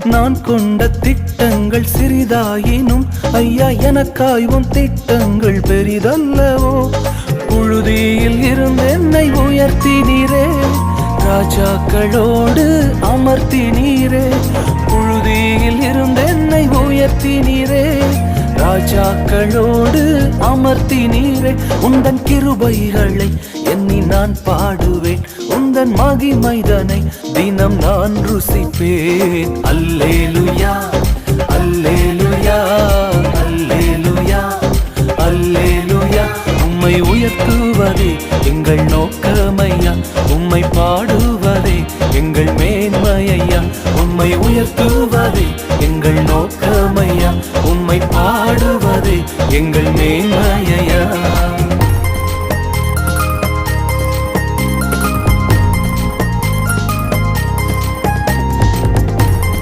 நான் கொண்ட திட்டங்கள் சிறிதாயினும் ஐயா எனக்காய் உன் திட்டங்கள் பெரிதல்லவோ. புழுதியில் இருந்து என்னை உயர்த்தினீரே, ராஜாக்களோடு அமர்த்தினீரே. புழுதியில் இருந்து என்னை உயர்த்தினீரே, ராஜாக்களோடு அமர்த்தினீரே. உந்தன் கிருபைகளை எண்ணி நான் பாடுவேன், உந்தன் மகிமைதனை தினம் நான் ருசிப்பேன். அல்லேலுயா அல்லேலுயா அல்லேலுயா அல்லேலுயா. உம்மை உயர்த்துவதே எங்கள் நோக்கமையா, உம்மை பாடுவதே எங்கள் மேன்மையா. உம்மை உயர்த்துவதே எங்கள் நோக்கமையா, உம்மை பாடுவதே எங்கள் மேன்மையா.